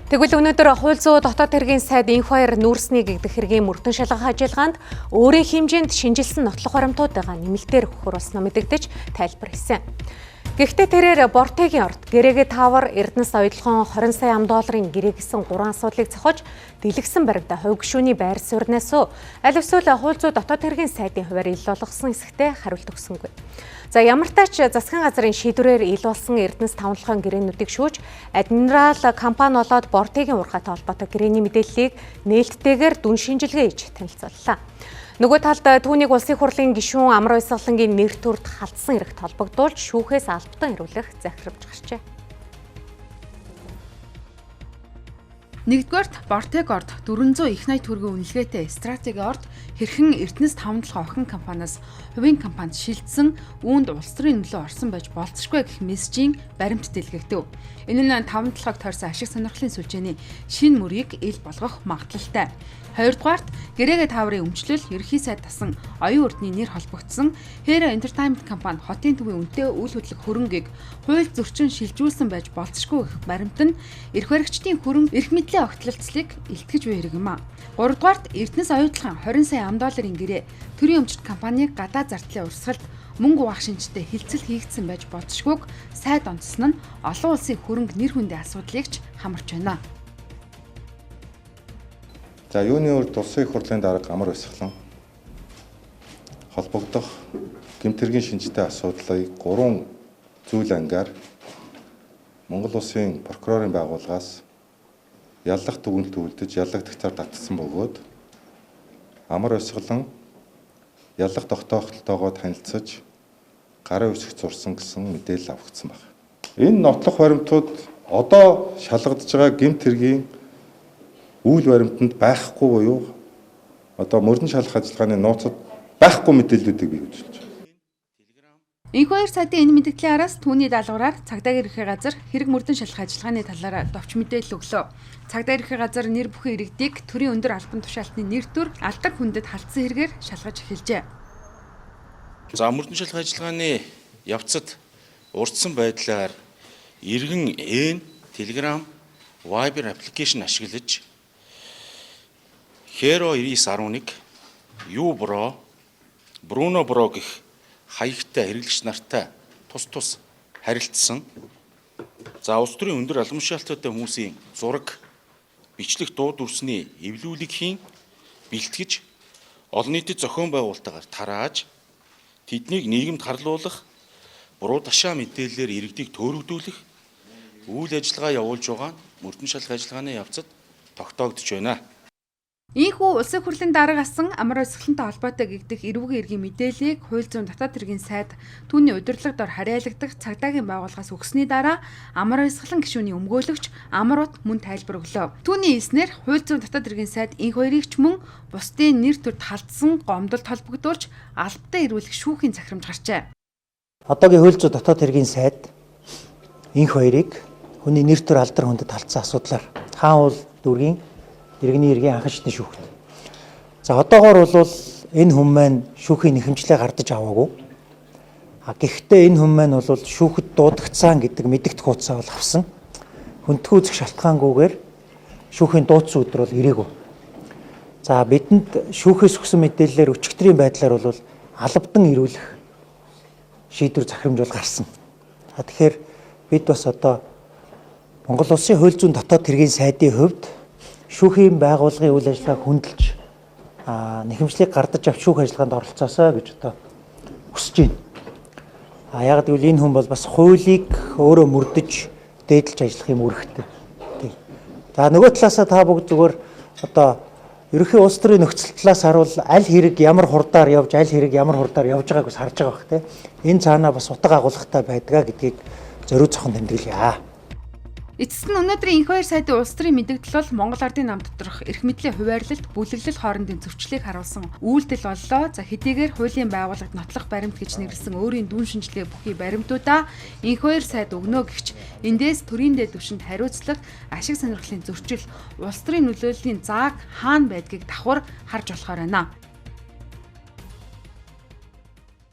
Тэгвэл өнөөдөр хууль зүйн дотоод хэргийн сайд энх баяр нүүрсний гэгдэх хэргийн мөрдөн шалгах ажиллагаанд өөрийн хэмжээнд шинжилсэн нотлох баримтуудаа нэмэлтээр өгөхөр болсноо мэдэгдэж тайлбар хийсэн. Гэхдээ тэрээр Бортегийн орд гэрээгээ таавар Эрдэнэс оюутлахын 20 сая $20 гэрээ гэсэн 3 асуудлыг цохож дэлгэсэн баримтаа хувь гишүүний байр суурьнаас аль эсвэл хууль зүйн дотоод хэргийн сайдын хуваар ил болгосон хэсэгтээ хариулт өгсөнгүй. За ямар ч тач засгийн газрын шийдвэрээр ил болсон Эрдэнэс тавлахын гэрээнүүдийг шүүж адмирал компани болоод Бортегийн ургаатай холбоотой гэрээний мэдээллийг нээлттэйгээр дүн шинжилгээ хийж танилцууллаа. Нөгөө талд түүнийг улсын хурлын гишүүн Амар Баясгалангийн нэр төрд халтсан хэрэгт холбогдуулж шүүхээс албатан хариулах захирамж гарчээ. Нэгдүгээрт Бортег орд 400 их найт төгрөгийн үнэлгээтэй стратеги орд хэрхэн Эрдэнэс тавталгаа охин компаниас хувийн компанид шилжсэн үүнд улс төрийн нөлөө орсон байж болцсохгүй гэх мессежийн баримт дэлгэгдэв. Энэ нь тавталгааг тойрсон ашиг сонирхлын сүлжээний шинэ мөрийг ил болгох магадлалтай. Хоёрдугаарт гэрээгээ тааврын өмчлөл ерхий сайд тасан оюун урдны нэр холбогдсон Hera Entertainment компани хотын төвийн үнэтэй үйл хөдлөх хөрөнгийг хууль зөрчин шилжүүлсэн байж болцсохгүй гэх баримт нь эрх баригчдын хөрөнгө эрх мэдлийн огтлолцлыг илтгэж буй хэрэг юм а. Гуравдугаарт Эрдэнэс оюутлахын 20 сая $20 гэрээ төрийн өмчт компаниг гадаад зардлын урсгалд мөнгө угаах шинжтэй хилцэл хийгдсэн байж болцсогүйг сайд онцсон нь олон улсын хөрөнгө нэр хүндийн асуудлыг ч хамарч байна. За юуны урд улсын их хурлын дарга Амар Баясгалан холбогдох гэмтэргийн шинжтэй асуудлыг 3 зүйл ангаар Монгол Улсын прокурорын байгууллагаас яллах дүгнэлт үлдэж яллагдагчаар татсан бөгөөд Амар Баясгалан яллах тогтоохтойгоо танилцаж гарын үсгт зурсан гэсэн мэдээлэл авагдсан байна. Энэ нотлох баримтууд одоо шалгагдж байгаа гэмтэргийн үйл баримтанд байхгүй буюу одоо мөрдөн шалгах ажиллагааны нууцад байхгүй мэдээллүүдийг бий үзүүлж байна. Энх баяр сайдын энэ мэдээллийн араас түүний даалгавраар цагдаагийн ерхий газар хэрэг мөрдөн шалгах ажиллагааны талаар товч мэдээлэл өглөө. Цагдаагийн ерхий газар нэр бүхэн иргэдийг төрийн өндөр албан тушаалтны нэр төр алдар хүндэд халтсан хэрэгээр шалгаж эхэлжээ. За мөрдөн шалгах ажиллагааны явцад урдсан байдлаар иргэн Telegram, Viber аппликейшн ашиглаж Hero 9911, Ubro, Bruno Bro гэх хаягтай хэрэглэгч нартай тус харилцсан. За улс төрийн өндөр албан тушаалттай хүмүүсийн зураг, бичлэг дуу дүрсний эвлүүлэгхийн бэлтгэж олон нийтэд зохион байгуулалтаар тарааж тэднийг нийгэмд харлуулах, буруу ташаа мэдээллээр иргэдийг төөрөгдүүлэх үйл ажиллагаа явуулж байгаа мөрдөн шалгах ажиллагааны явцад тогтоогдож байна. Ийхүү улсын хурлын дарга асан Амар Баясгалантай холбоотой гэгдэх эрүүгийн иргэн мэдээллийг хууль зүйн дотоод хэргийн сайд түүний удирдлага дор хариалагдах цагдаагийн байгууллагаас өгсөний дараа Амар Баясгалан гишүүний өмгөөлөгч Амар Бут мөн тайлбар өглөө. Түүний хэлснээр хууль зүйн дотоод хэргийн сайд энх хоёрыг ч мөн бусдын нэр төрд халтсан гомдолд холбогдуулж албатай ирүүлэх шүүхийн захирамж гарчээ. Одоогийн хууль зүйн дотоод хэргийн сайд энх хоёрыг хүний нэр төр алдар хүндэд халтсан асуудлаар хаан уул дүүргийн иргэний иргэн анхан шатны шүүхт. За одоогоор бол энэ хүн маань шүүхийн нэхэмжлээ гардаж аваагүй. Гэхдээ энэ хүн маань бол шүүхэд дуудагдсан гэдэг мэдэгдэх хуудасаа бол авсан. Хүндхэн үзэх шалтгаангүйгээр шүүхийн дуудсан өдөр бол ирээгүй. За бидэнд шүүхээс өгсөн мэдээллээр өчигдрийн байдлаар бол албадан ирүүлэх шийдвэр захирамж бол гарсан. Тэгэхээр бид бас одоо Монгол Улсын хууль зүйн дотоод хэргийн сайдын хувьд шүүхийн байгууллагын үйл ажиллагааг хөндлөж нэхэмжлийг гардаж авч шүүх ажиллагаанд оролцоосоо гэж одоо хүсэж байна. Яг гэвэл энэ хүн бол бас хуулийг өөрөө мөрдөж дээдлж ажиллах юм үүрэгтэй. За нөгөө талаасаа та бүгд зүгээр одоо ерөнхий улс төрийн нөхцөл талаас харуул аль хэрэг ямар хурдаар явж аль хэрэг ямар хурдаар явж байгааг бас харж байгаа бах те. Энэ цаанаа бас утга агуулгатай байдгаа гэдгийг зориуд зохон тэмдэглэе. Эцэст нь өнөөдрийн энх баяр сайдын улс төрийн мэдээлэл бол Монгол Ардын нам доторх эрх мэдлийн хуваарлалт, бүлэглэл хоорондын зөрчлийг харуулсан үйлдэл боллоо. За хэдийгээр хуулийн байгууллагад нотлох баримт гэж нэрлсэн өөрийн дүн шинжилгээ бүхий баримтуудаа энх баяр сайд өгнө гэгч эндээс төрийн дэд түвшинд хариуцлага, ашиг сонирхлын зөрчил, улс төрийн нөлөөллийн зааг хаана байдгийг давхар харж болохоор байна.